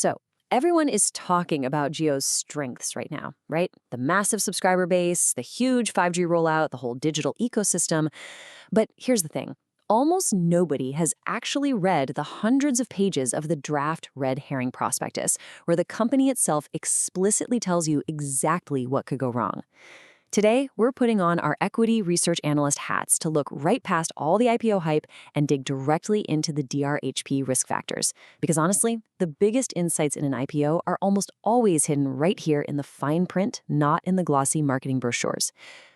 So, everyone is talking about Jio's strengths right now, right? The massive subscriber base, the huge 5G rollout, the whole digital ecosystem. But here's the thing. Almost nobody has actually read the hundreds of pages of the draft red herring prospectus, where the company itself explicitly tells you exactly what could go wrong. Today, we're putting on our equity research analyst hats to look right past all the IPO hype and dig directly into the DRHP risk factors. Because honestly, the biggest insights in an IPO are almost always hidden right here in the fine print, not in the glossy marketing brochures.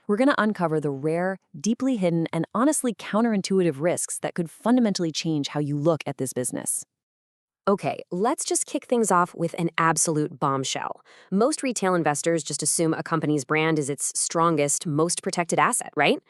We're going to uncover the rare, deeply hidden, and honestly counterintuitive risks that could fundamentally change how you look at this business. Okay, let's just kick things off with an absolute bombshell. Most retail investors just assume a company's brand is its strongest, most protected asset, right?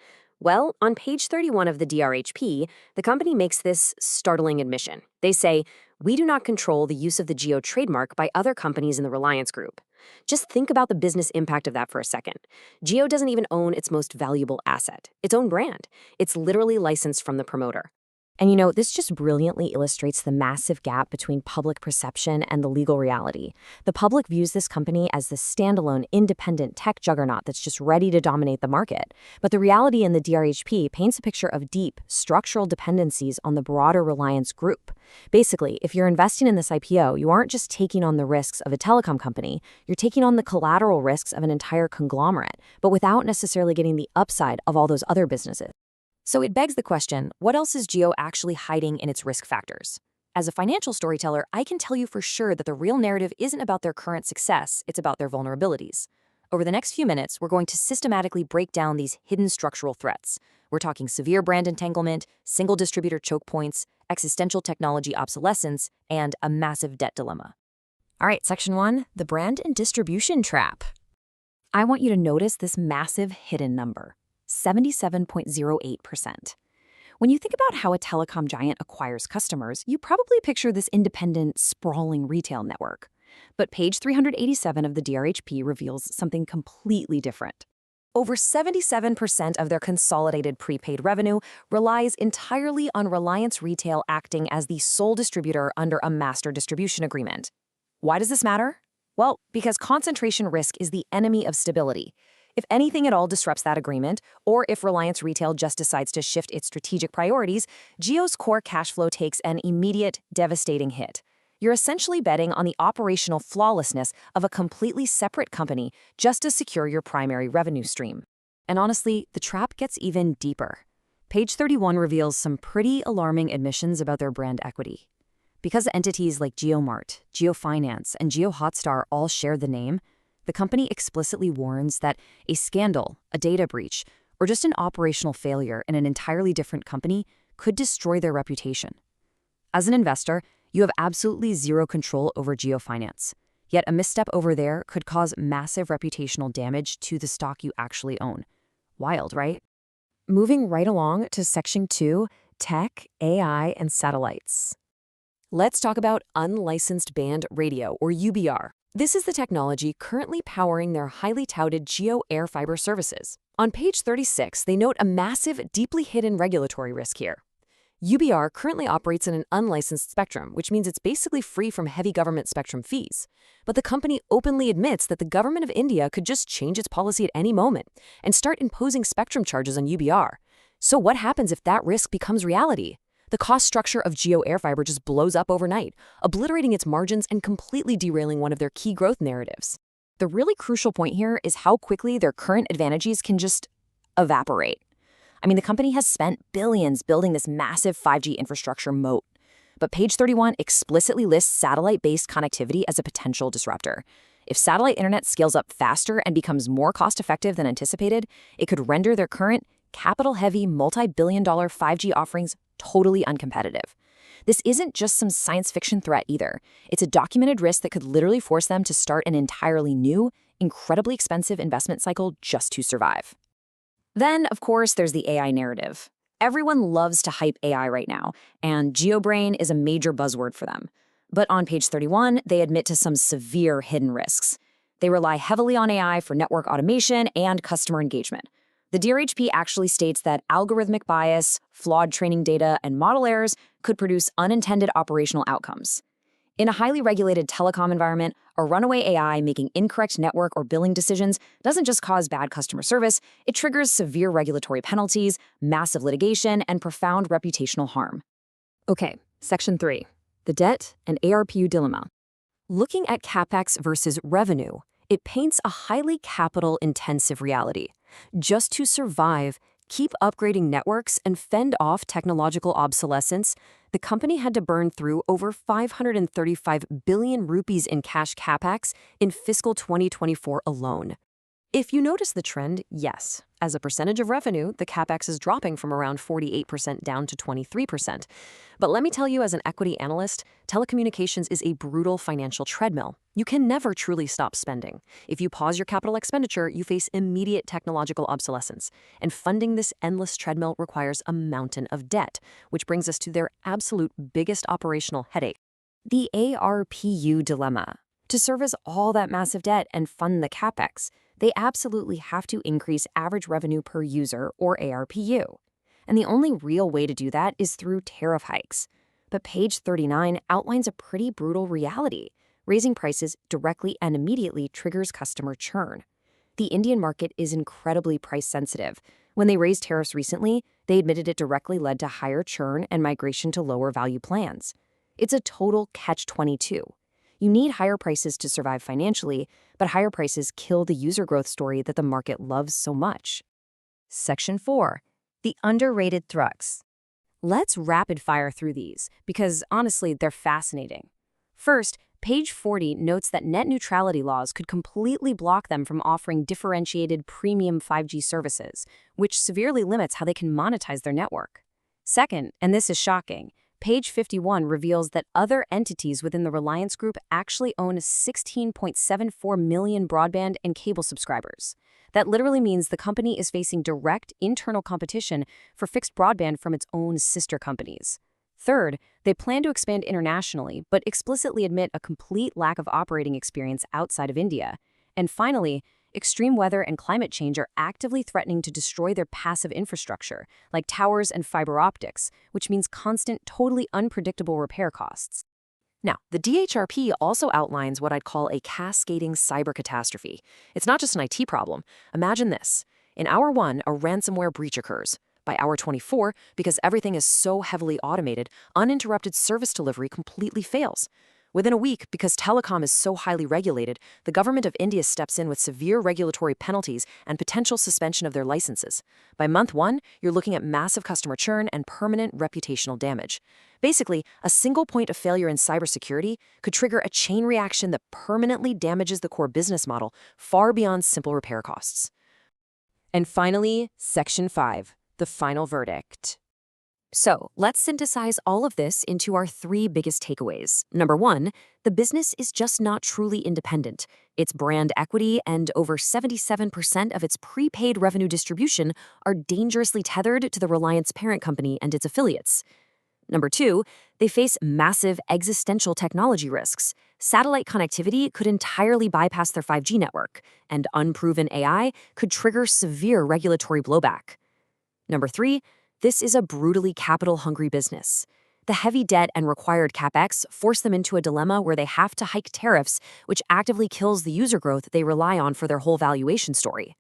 Well, on page 31 of the DRHP, the company makes this startling admission. They say, "We do not control the use of the Jio trademark by other companies in the Reliance Group." Just think about the business impact of that for a second. Jio doesn't even own its most valuable asset, its own brand. It's literally licensed from the promoter. And this just brilliantly illustrates the massive gap between public perception and the legal reality. The public views this company as the standalone, independent tech juggernaut that's just ready to dominate the market. But the reality in the DRHP paints a picture of deep, structural dependencies on the broader Reliance Group. Basically, if you're investing in this IPO, you aren't just taking on the risks of a telecom company, you're taking on the collateral risks of an entire conglomerate, but without necessarily getting the upside of all those other businesses. So it begs the question, what else is Jio actually hiding in its risk factors? As a financial storyteller, I can tell you for sure that the real narrative isn't about their current success, it's about their vulnerabilities. Over the next few minutes, we're going to systematically break down these hidden structural threats. We're talking severe brand entanglement, single distributor choke points, existential technology obsolescence, and a massive debt dilemma. All right, section 1, the brand and distribution trap. I want you to notice this massive hidden number. 77.08%. When you think about how a telecom giant acquires customers, you probably picture this independent, sprawling retail network. But page 387 of the DRHP reveals something completely different. Over 77% of their consolidated prepaid revenue relies entirely on Reliance Retail acting as the sole distributor under a master distribution agreement. Why does this matter? Well, because concentration risk is the enemy of stability. If anything at all disrupts that agreement, or if Reliance Retail just decides to shift its strategic priorities, Jio's core cash flow takes an immediate, devastating hit. You're essentially betting on the operational flawlessness of a completely separate company just to secure your primary revenue stream. And honestly, the trap gets even deeper. Page 31 reveals some pretty alarming admissions about their brand equity. Because entities like JioMart, JioFinance, and JioHotstar all share the name, the company explicitly warns that a scandal, a data breach, or just an operational failure in an entirely different company could destroy their reputation. As an investor, you have absolutely zero control over JioFinance. Yet a misstep over there could cause massive reputational damage to the stock you actually own. Wild, right? Moving right along to section 2, tech, AI, and satellites. Let's talk about unlicensed band radio, or UBR. This is the technology currently powering their highly touted Jio Air Fiber services. On page 36, they note a massive, deeply hidden regulatory risk here. UBR currently operates in an unlicensed spectrum, which means it's basically free from heavy government spectrum fees. But the company openly admits that the government of India could just change its policy at any moment and start imposing spectrum charges on UBR. So what happens if that risk becomes reality? The cost structure of Jio Air Fiber just blows up overnight, obliterating its margins and completely derailing one of their key growth narratives. The really crucial point here is how quickly their current advantages can just evaporate. I mean, the company has spent billions building this massive 5G infrastructure moat. But page 31 explicitly lists satellite-based connectivity as a potential disruptor. If satellite internet scales up faster and becomes more cost-effective than anticipated, it could render their current capital-heavy, multi-billion-dollar 5G offerings totally uncompetitive. This isn't just some science fiction threat either. It's a documented risk that could literally force them to start an entirely new, incredibly expensive investment cycle just to survive. Then, of course, there's the AI narrative. Everyone loves to hype AI right now, and GeoBrain is a major buzzword for them. But on page 31, they admit to some severe hidden risks. They rely heavily on AI for network automation and customer engagement. The DRHP actually states that algorithmic bias, flawed training data, and model errors could produce unintended operational outcomes. In a highly regulated telecom environment, a runaway AI making incorrect network or billing decisions doesn't just cause bad customer service, it triggers severe regulatory penalties, massive litigation, and profound reputational harm. Okay, Section 3. The Debt and ARPU Dilemma. Looking at CapEx versus revenue, it paints a highly capital-intensive reality. Just to survive, keep upgrading networks, and fend off technological obsolescence, the company had to burn through over 535 billion rupees in cash CapEx in fiscal 2024 alone. If you notice the trend, yes. As a percentage of revenue, the CapEx is dropping from around 48% down to 23%. But let me tell you, as an equity analyst, telecommunications is a brutal financial treadmill. You can never truly stop spending. If you pause your capital expenditure, you face immediate technological obsolescence. And funding this endless treadmill requires a mountain of debt, which brings us to their absolute biggest operational headache: the ARPU dilemma. To service all that massive debt and fund the CapEx, they absolutely have to increase average revenue per user, or ARPU. And the only real way to do that is through tariff hikes. But page 39 outlines a pretty brutal reality. Raising prices directly and immediately triggers customer churn. The Indian market is incredibly price sensitive. When they raised tariffs recently, they admitted it directly led to higher churn and migration to lower value plans. It's a total catch-22. You need higher prices to survive financially, but higher prices kill the user growth story that the market loves so much. Section 4. The underrated thrusts. Let's rapid fire through these, because honestly, they're fascinating. First, page 40 notes that net neutrality laws could completely block them from offering differentiated premium 5G services, which severely limits how they can monetize their network. Second, and this is shocking, page 51 reveals that other entities within the Reliance Group actually own 16.74 million broadband and cable subscribers. That literally means the company is facing direct internal competition for fixed broadband from its own sister companies. Third, they plan to expand internationally, but explicitly admit a complete lack of operating experience outside of India. And finally, extreme weather and climate change are actively threatening to destroy their passive infrastructure, like towers and fiber optics, which means constant, totally unpredictable repair costs. Now, the DHRP also outlines what I'd call a cascading cyber catastrophe. It's not just an IT problem. Imagine this. In hour 1, a ransomware breach occurs. By hour 24, because everything is so heavily automated, uninterrupted service delivery completely fails. Within a week, because telecom is so highly regulated, the government of India steps in with severe regulatory penalties and potential suspension of their licenses. By month 1, you're looking at massive customer churn and permanent reputational damage. Basically, a single point of failure in cybersecurity could trigger a chain reaction that permanently damages the core business model far beyond simple repair costs. And finally, Section 5, the final verdict. So, let's synthesize all of this into our 3 biggest takeaways. Number 1, the business is just not truly independent. Its brand equity and over 77% of its prepaid revenue distribution are dangerously tethered to the Reliance parent company and its affiliates. Number 2, they face massive existential technology risks. Satellite connectivity could entirely bypass their 5G network, and unproven AI could trigger severe regulatory blowback. Number 3, this is a brutally capital-hungry business. The heavy debt and required CapEx force them into a dilemma where they have to hike tariffs, which actively kills the user growth they rely on for their whole valuation story.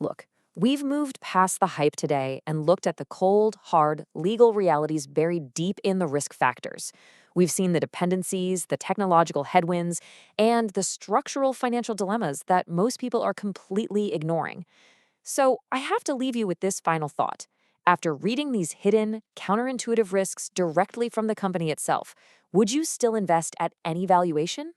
Look, we've moved past the hype today and looked at the cold, hard, legal realities buried deep in the risk factors. We've seen the dependencies, the technological headwinds, and the structural financial dilemmas that most people are completely ignoring. So I have to leave you with this final thought. After reading these hidden, counterintuitive risks directly from the company itself, would you still invest at any valuation?